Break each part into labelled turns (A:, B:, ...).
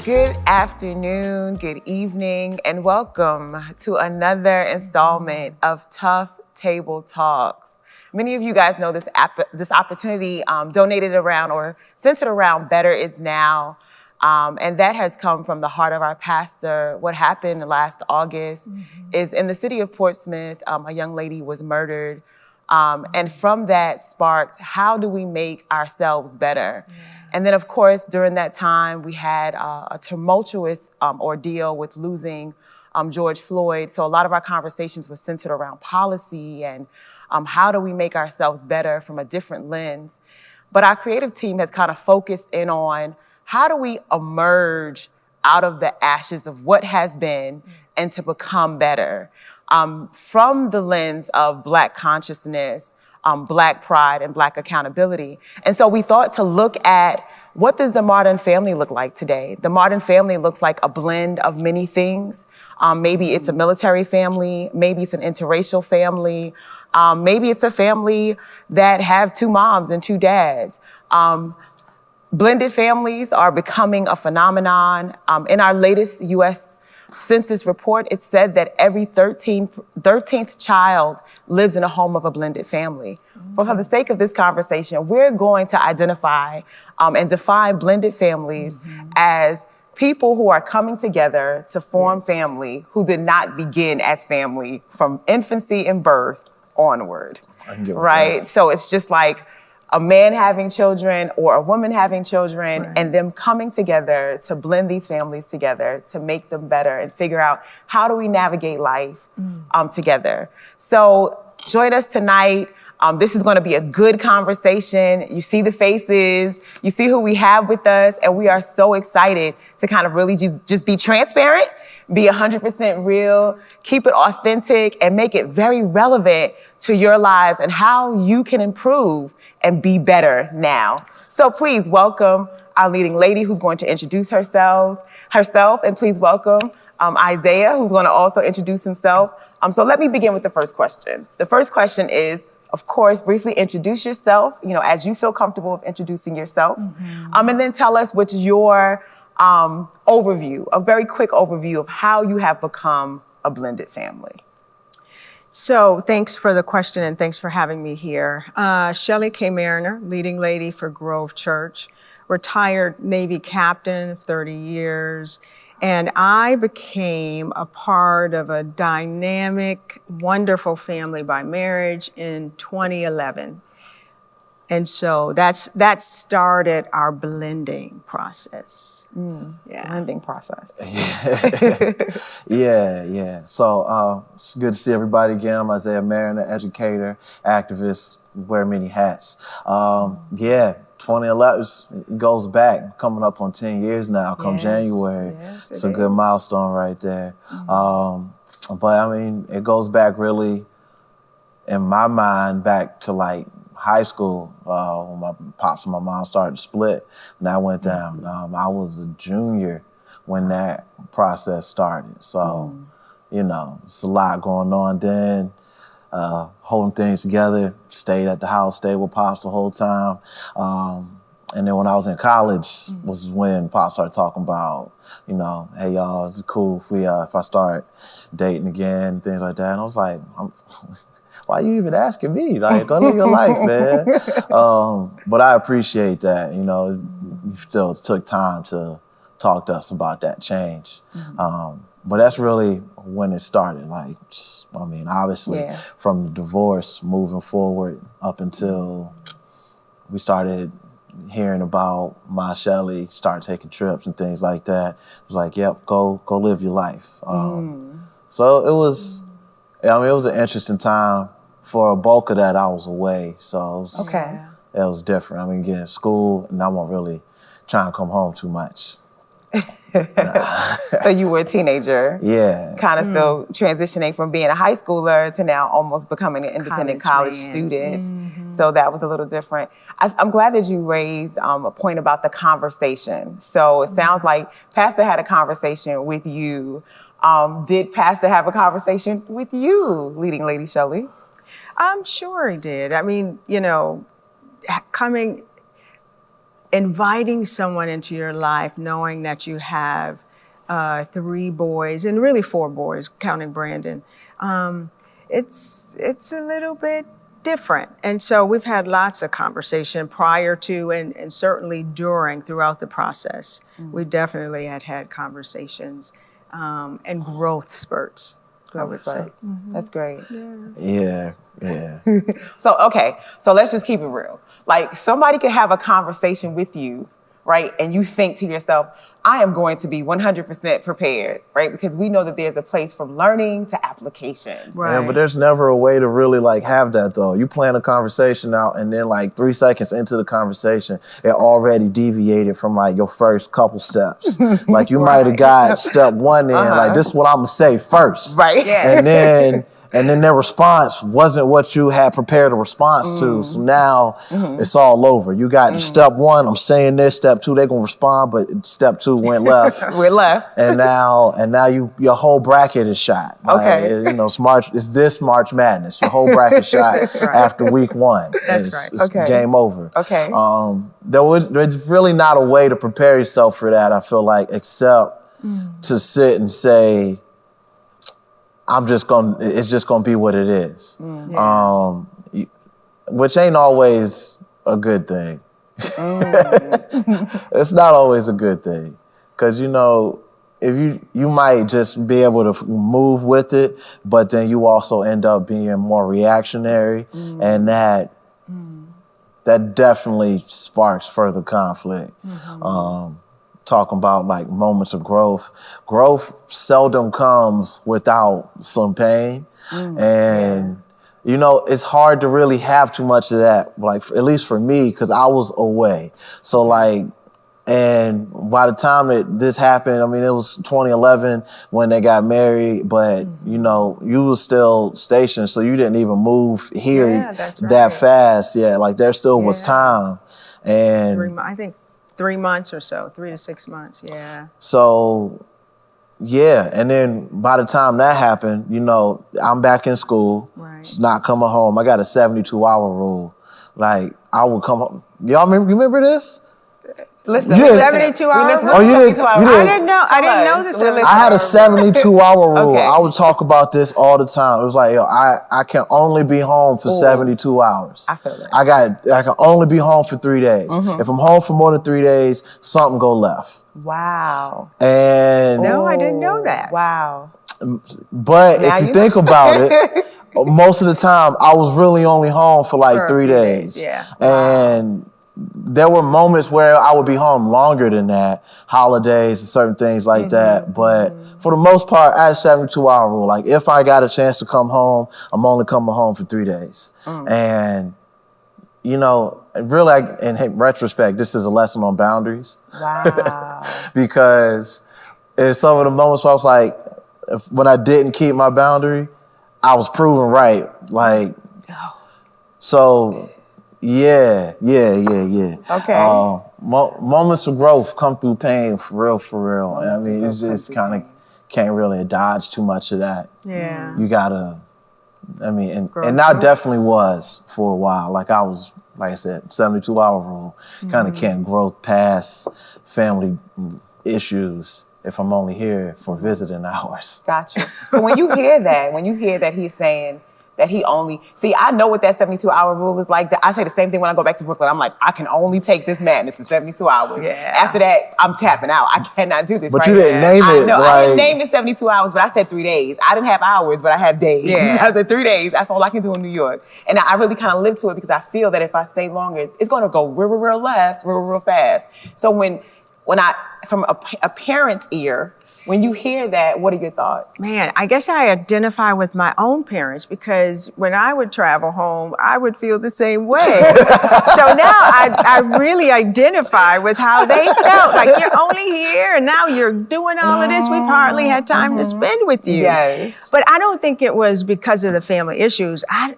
A: Good afternoon, good evening, and welcome to another installment of Tough Table Talks. Many of you guys know this opportunity donated around or centered around Better Is Now. And that has come from the heart of our pastor. What happened last August is in the city of Portsmouth, a young lady was murdered. And from that sparked, how do we make ourselves better? Yeah. And then, of course, during that time, we had a tumultuous ordeal with losing George Floyd. So a lot of our conversations were centered around policy and how do we make ourselves better from a different lens. But our creative team has kind of focused in on how do we emerge out of the ashes of what has been and to become better from the lens of Black consciousness, Black pride, and Black accountability. And so we thought to look at what does the modern family look like today? The modern family looks like a blend of many things. Maybe it's a military family, maybe it's an interracial family, maybe it's a family that have two moms and two dads. Blended families are becoming a phenomenon. In our latest U.S. Census report, it said that every 13th child lives in a home of a blended family. But for the sake of this conversation, we're going to identify and define blended families as people who are coming together to form family who did not begin as family from infancy and birth onward, right? So it's just like a man having children or a woman having children and them coming together to blend these families together to make them better and figure out how do we navigate life together. So join us tonight. This is going to be a good conversation. You see the faces, you see who we have with us, and we are so excited to kind of really just be transparent, be 100% real, keep it authentic, and make it very relevant to your lives and how you can improve and be better now. So please welcome our leading lady who's going to introduce herself, and please welcome Isaiah, who's going to also introduce himself. So let me begin with the first question. The first question is, of course, briefly introduce yourself, as you feel comfortable of introducing yourself. And then tell us what's your overview, a very quick overview of how you have become a blended family.
B: So thanks for the question and thanks for having me here. Shelly K. Mariner, leading lady for Grove Church, retired Navy captain of 30 years. And I became a part of a dynamic, wonderful family by marriage in 2011. And so that started our blending process.
A: Blending process.
C: Yeah. So it's good to see everybody again. I'm Isaiah Mariner, educator, activist, wear many hats. 2011 goes back, coming up on 10 years now, come January.
B: Yes,
C: it's a good milestone right there. But I mean, it goes back really, in my mind, back to like high school, when my pops and my mom started to split, and that went down. I was a junior when that process started. So, it's a lot going on then. Holding things together, stayed at the house, stayed with Pops the whole time. And then when I was in college was when Pops started talking about, hey y'all, is it cool if I start dating again, things like that. And I was like, why are you even asking me? Like, go live your life, man. But I appreciate that, you still took time to talk to us about that change. But that's really when it started. Like, obviously, from the divorce moving forward up until we started hearing about my Shelly, started taking trips and things like that. It was like, yep, go live your life. So it was an interesting time. For a bulk of that, I was away. So it was different. Getting school, and I wasn't really trying to come home too much.
A: So you were a teenager.
C: Yeah.
A: Kind of still transitioning from being a high schooler to now almost becoming an independent college student. So that was a little different. I'm glad that you raised a point about the conversation. So it sounds like Pastor had a conversation with you. Did Pastor have a conversation with you, leading lady Shelly?
B: I'm sure he did. inviting someone into your life, knowing that you have 3 boys, and really 4 boys, counting Brandon, it's a little bit different. And so we've had lots of conversation prior to and certainly throughout the process. We definitely had conversations and growth spurts, I would say.
A: That's great.
C: Yeah.
A: So, okay, so let's just keep it real. Like, somebody could have a conversation with you, right? And you think to yourself, I am going to be 100% prepared, right? Because we know that there's a place from learning to application.
B: Right.
C: Yeah, but there's never a way to really like have that though. You plan a conversation out and then like 3 seconds into the conversation, it already deviated from like your first couple steps. Like you might have got step 1 in, like this is what I'm gonna say first.
A: Right.
B: Yes.
C: And then their response wasn't what you had prepared a response to. So now it's all over. You got step 1, I'm saying this, step 2, they're gonna respond, but step 2 went left.
A: We're left.
C: And now your whole bracket is shot.
A: Okay.
C: It's this March Madness. Your whole bracket shot after week 1.
B: That's
C: It's
A: Okay.
C: game over.
A: Okay.
C: There's really not a way to prepare yourself for that, I feel like, except to sit and say, it's just gonna be what it is. Which ain't always a good thing. It's not always a good thing. Cause if you might just be able to move with it, but then you also end up being more reactionary, and that definitely sparks further conflict. Talking about like moments of growth. Growth seldom comes without some pain. And it's hard to really have too much of that, like at least for me, because I was away. So like, and by the time that this happened, I mean, it was 2011 when they got married, but you was still stationed, so you didn't even move here that fast. Yeah, like there still was time. And
B: I think 3 months or so, 3 to 6 months, yeah.
C: So, yeah, and then by the time that happened, I'm back in school, not coming home. I got a 72-hour rule. Like, I would come home. Y'all remember this?
A: Listen,
B: Yeah. 72 hours?
C: Oh, you didn't?
B: I didn't know this.
C: I had a 72-hour rule.
A: Okay.
C: I would talk about this all the time. It was like, I can only be home for 72 hours.
A: I feel it.
C: I can only be home for 3 days. If I'm home for more than 3 days, something go left.
A: Wow.
C: And
B: No, I didn't know that.
A: Wow.
C: but
A: Now
C: if you
A: you
C: think about it, most of the time I was really only home for like
B: For
C: 3 days.
B: yeah.
C: And there were moments where I would be home longer than that, holidays and certain things like that. But for the most part, I had a 72-hour rule. Like if I got a chance to come home, I'm only coming home for 3 days. And, really, in retrospect, this is a lesson on boundaries.
A: Wow.
C: Because in some of the moments where I was like, when I didn't keep my boundary, I was proven right. Like, so... Yeah.
A: Okay.
C: Moments of growth come through pain, for real. I mean, it's just kind of can't really dodge too much of that.
B: Yeah.
C: You gotta, and that definitely was for a while. Like I said, 72-hour rule. Kind of can't growth past family issues if I'm only here for visiting hours.
A: Gotcha. So when you hear that he's saying that he only, I know what that 72-hour rule is like. I say the same thing when I go back to Brooklyn. I'm like, I can only take this madness for 72 hours.
B: Yeah.
A: After that, I'm tapping out. I cannot do this.
C: But
A: right
C: you didn't name
A: I
C: it.
A: know.
C: Like...
A: I didn't name it 72 hours, but I said 3 days. I didn't have hours, but I have days.
B: Yeah.
A: I said 3 days. That's all I can do in New York. And I really kind of live to it because I feel that if I stay longer, it's going to go real left, real fast. So when from a parent's ear, when you hear that, what are your thoughts?
B: Man, I guess I identify with my own parents because when I would travel home, I would feel the same way. So now I really identify with how they felt. Like, you're only here and now you're doing all of this. We've hardly had time to spend with you.
A: Yes.
B: But I don't think it was because of the family issues. I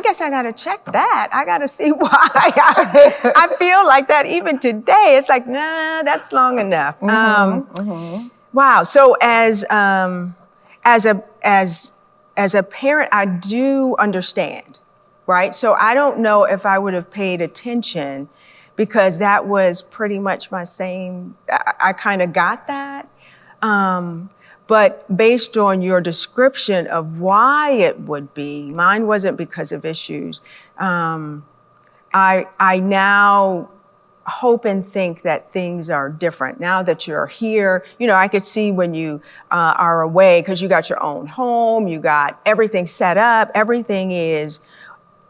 B: guess I got to check that. I got to see why I feel like that even today. It's like, nah, that's long enough. Wow. So as a parent, I do understand, right? So I don't know if I would have paid attention because that was pretty much my same, I kind of got that. But based on your description of why it would be, mine wasn't because of issues. I now hope and think that things are different now that you're here. You know, I could see when you are away, because you got your own home, you got everything set up, everything is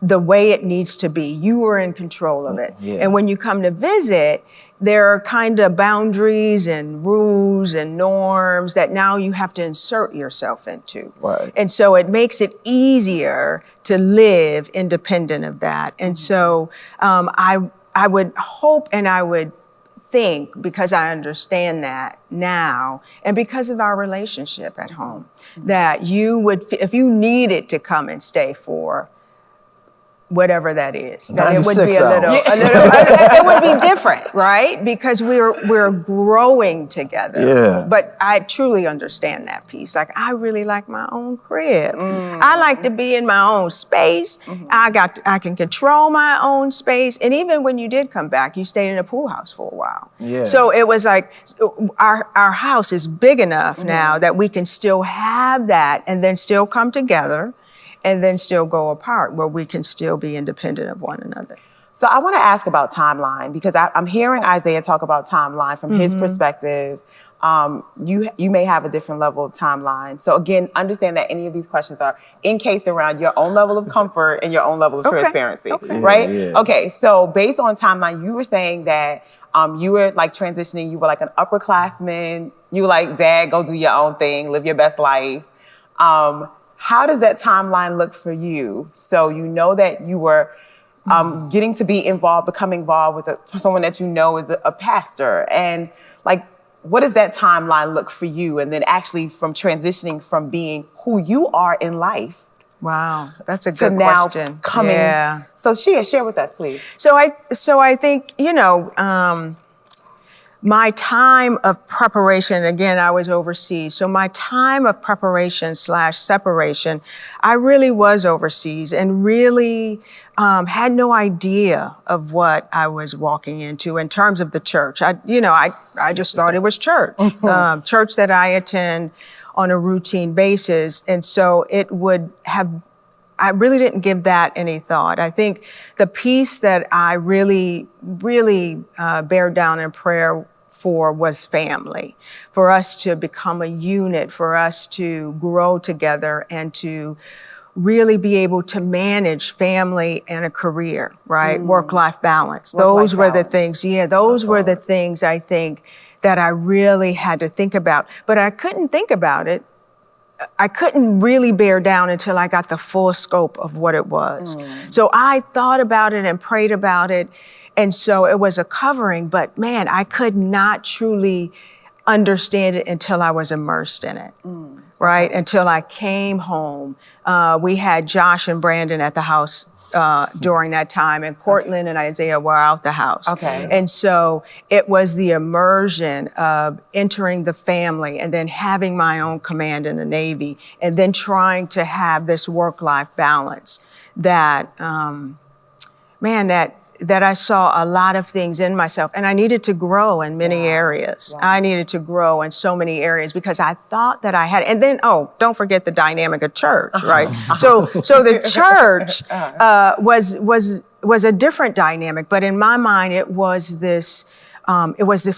B: the way it needs to be. You are in control of it.
C: Yeah.
B: And when you come to visit, there are kind of boundaries and rules and norms that now you have to insert yourself into.
C: Right.
B: And so it makes it easier to live independent of that. And so I would hope and I would think, because I understand that now, and because of our relationship at home, that you would, if you needed to come and stay for whatever that is, that it would be a little, it would be different, right? Because we're growing together.
C: Yeah.
B: But I truly understand that piece. Like, I really like my own crib. I like to be in my own space. I can control my own space. And even when you did come back, you stayed in a pool house for a while.
C: Yeah.
B: So it was like, our house is big enough now that we can still have that and then still come together and then still go apart, where we can still be independent of one another.
A: So I want to ask about timeline, because I'm hearing Isaiah talk about timeline from his perspective. You may have a different level of timeline. So again, understand that any of these questions are encased around your own level of comfort and your own level of transparency, right?
C: Yeah.
A: Okay, so based on timeline, you were saying that you were like transitioning, you were like an upperclassman, you were like, Dad, go do your own thing, live your best life. How does that timeline look for you? So you know that you were getting to be involved, become involved with someone that you know is a pastor. And like, what does that timeline look for you? And then actually from transitioning from being who you are in life.
B: Wow, that's a
A: To
B: good
A: now
B: question.
A: coming.
B: Yeah.
A: So share with us, please.
B: So I think, you know, my time of preparation, again, I was overseas. So my time of preparation / separation, I really was overseas and really had no idea of what I was walking into in terms of the church. I just thought it was church, church that I attend on a routine basis. And so I really didn't give that any thought. I think the piece that I really bear down in prayer for was family, for us to become a unit, for us to grow together and to really be able to manage family and a career, right? Work-life balance. Those were the things, those were the things I think that I really had to think about. But I couldn't think about it. I couldn't really bear down until I got the full scope of what it was. So I thought about it and prayed about it. And so it was a covering, but man, I could not truly understand it until I was immersed in it, right? Until I came home. We had Josh and Brandon at the house during that time, and Cortland and Isaiah were out the house.
A: Okay.
B: And so it was the immersion of entering the family and then having my own command in the Navy and then trying to have this work-life balance that, that I saw a lot of things in myself, and I needed to grow in many areas. I needed to grow in so many areas because I thought that I had, and then, don't forget the dynamic of church, right? So the church was a different dynamic, but in my mind, it was this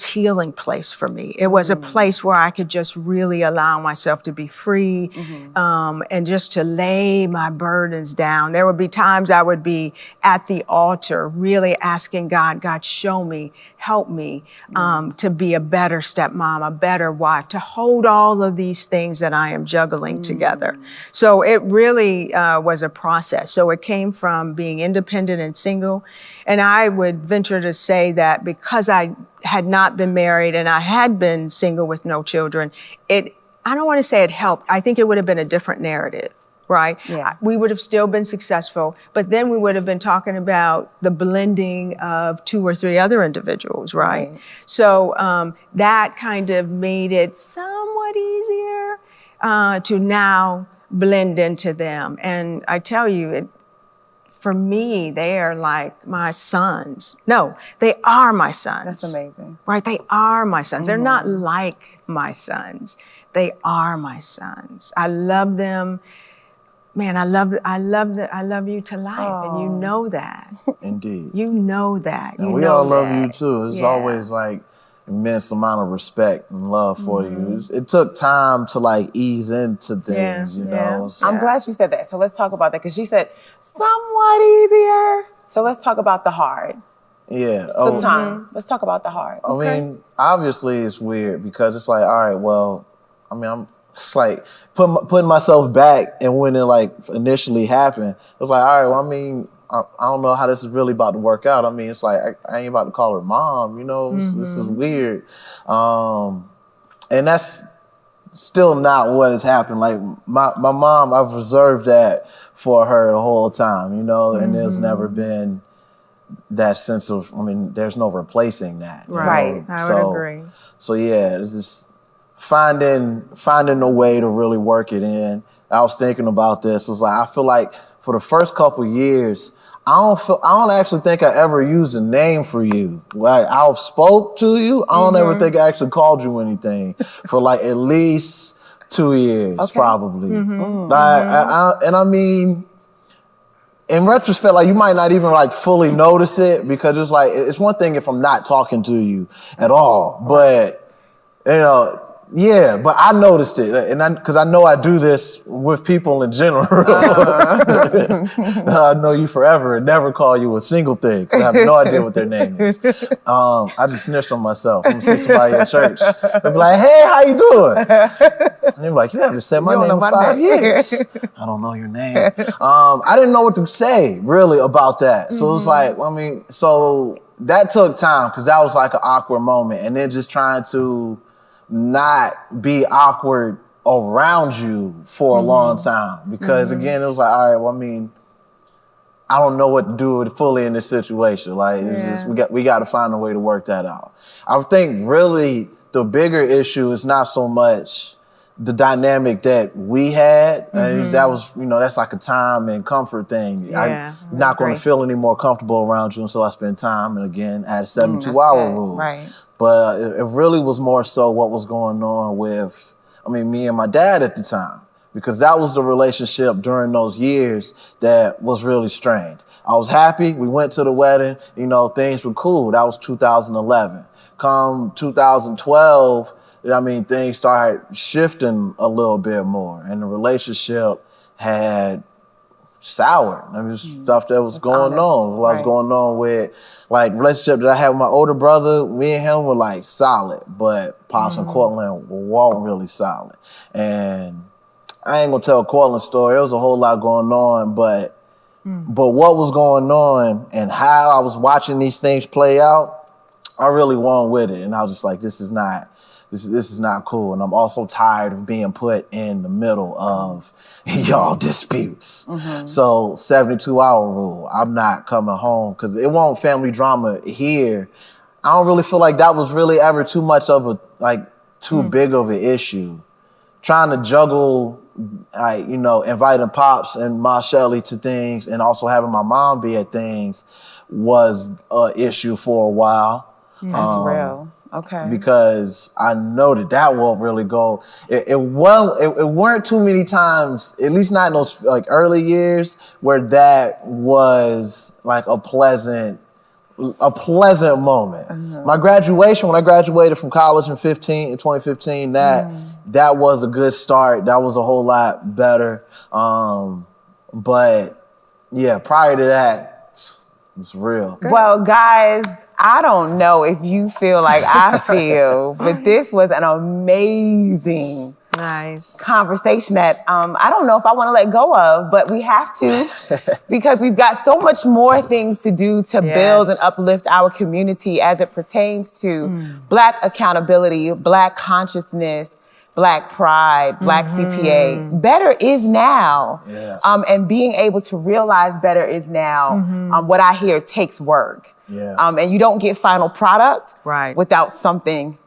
B: healing place for me. It was a place where I could just really allow myself to be free, and just to lay my burdens down. There would be times I would be at the altar really asking God, show me, help me to be a better stepmom, a better wife, to hold all of these things that I am juggling together. So it really was a process. So it came from being independent and single. And I would venture to say that because I had not been married and I had been single with no children, I don't want to say it helped. I think it would have been a different narrative, right?
A: Yeah.
B: We would have still been successful, but then we would have been talking about the blending of 2 or 3 other individuals, right? So that kind of made it somewhat easier to now blend into them. And I tell you, for me, they are like my sons. No, they are my sons.
A: That's amazing.
B: Right? They are my sons. They're not like my sons. They are my sons. I love them. Man, I love you to life, and you know that.
C: Indeed.
B: You know that.
C: And
B: you
C: we
B: know
C: all love
B: that.
C: you too. It's
B: Yeah.
C: always like immense amount of respect and love for you. It took time to like ease into things, you know. So-
A: I'm glad you said that. So let's talk about that, because she said somewhat easier. So let's talk about the hard.
C: yeah.
A: Took time. Let's talk about the hard.
C: I mean, obviously it's weird because it's like, all right, well, I mean, it's like putting myself back and when it like initially happened, it was like, all right, well, I mean, I don't know how this is really about to work out. I mean, it's like, I ain't about to call her mom, you know, this is weird. And that's still not what has happened. Like my mom, I've reserved that for her the whole time, you know, and there's never been that sense of, I mean, there's no replacing that. you
A: Right.
C: know?
B: I would agree.
C: So yeah, it's just finding a way to really work it in. I was thinking about this. It was like, I feel like for the first couple years, I don't actually think I ever used a name for you. Like I spoke to you. I don't ever think I actually called you anything for like at least 2 years, probably. Like, and I mean, in retrospect, like you might not even like fully notice it because it's like, it's one thing if I'm not talking to you at all, but you know, yeah, but I noticed it, and because I know I do this with people in general. I know you forever and never call you a single thing. 'Cause I have no idea what their name is. I just snitched on myself. I'm gonna see somebody at church. They'll be like, "Hey, how you doing?" And they're like, "You haven't said my
A: don't
C: name
A: know
C: in
A: my
C: 5
A: name."
C: years." I don't know your name. I didn't know what to say really about that. So it was like, I mean, so that took time because that was like an awkward moment, and then just trying to not be awkward around you for a long time because again it was like, all right, well, I mean, I don't know what to do fully in this situation. Like it's just, we got to find a way to work that out. I think really the bigger issue is not so much the dynamic that we had. And that was, you know, that's like a time and comfort thing.
B: Yeah,
C: I'm not going to
B: agree.
C: feel any more comfortable around you until I spend time. And again, at a 72-hour
A: good.
C: rule.
A: Right.
C: But it really was more so what was going on with, I mean, me and my dad at the time, because that was the relationship during those years that was really strained. I was happy. We went to the wedding. You know, things were cool. That was 2011. Come 2012, I mean, things started shifting a little bit more, and the relationship had soured. I mean, stuff that was going
A: honest,
C: on. What was
A: right.
C: going on with, like, relationship that I had with my older brother, me and him were, like, solid, but Pops and Cortland weren't really solid. And I ain't gonna tell a Cortland story. There was a whole lot going on, but what was going on and how I was watching these things play out, I really wasn't with it. And I was just like, this is not cool. And I'm also tired of being put in the middle of y'all disputes. So 72-hour rule, I'm not coming home because it won't family drama here. I don't really feel like that was really ever too much of a, like, too big of an issue. Trying to juggle, like, you know, inviting Pops and Ma Shelly to things and also having my mom be at things was an issue for a while.
A: That's real. Okay.
C: Because I know that won't really go. It weren't too many times, at least not in those like early years, where that was like a pleasant moment. My graduation, when I graduated from college in 2015, that was a good start. That was a whole lot better. But yeah, prior to that, it was real.
A: Well, guys, I don't know if you feel like I feel, but this was an amazing
B: Nice.
A: conversation that I don't know if I want to let go of, but we have to because we've got so much more things to do to build and uplift our community as it pertains to Black accountability, Black consciousness, Black pride, Black CPA. Better is now.
C: Yes.
A: And being able to realize better is now, what I hear takes work.
C: Yeah.
A: And you don't get final product
B: Right.
A: without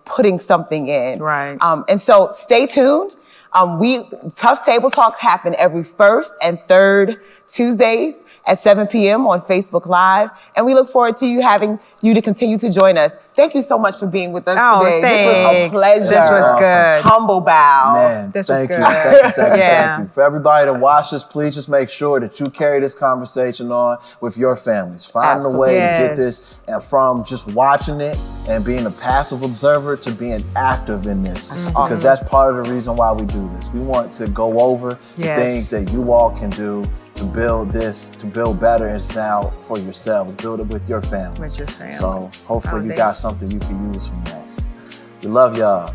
A: putting something in.
B: Right.
A: And so stay tuned. Tough Table Talks happen every first and third Tuesdays at 7 p.m. on Facebook Live. And we look forward to having you to continue to join us. Thank you so much for being with us today.
B: Thanks.
A: This was a pleasure.
B: This was good.
A: Humble bow.
C: Man,
B: This was
C: thank you.
B: good.
C: Thank
B: Yeah.
C: you. For everybody that watches, please just make sure that you carry this conversation on with your families. Find a way to get this, and from just watching it and being a passive observer to being active in this. Because that's part of the reason why we do this. We want to go over the things that you all can do to build this, to build better, and it's now for yourself. Build it with your family.
B: With your family.
C: So hopefully you got something you can use from this. We love y'all.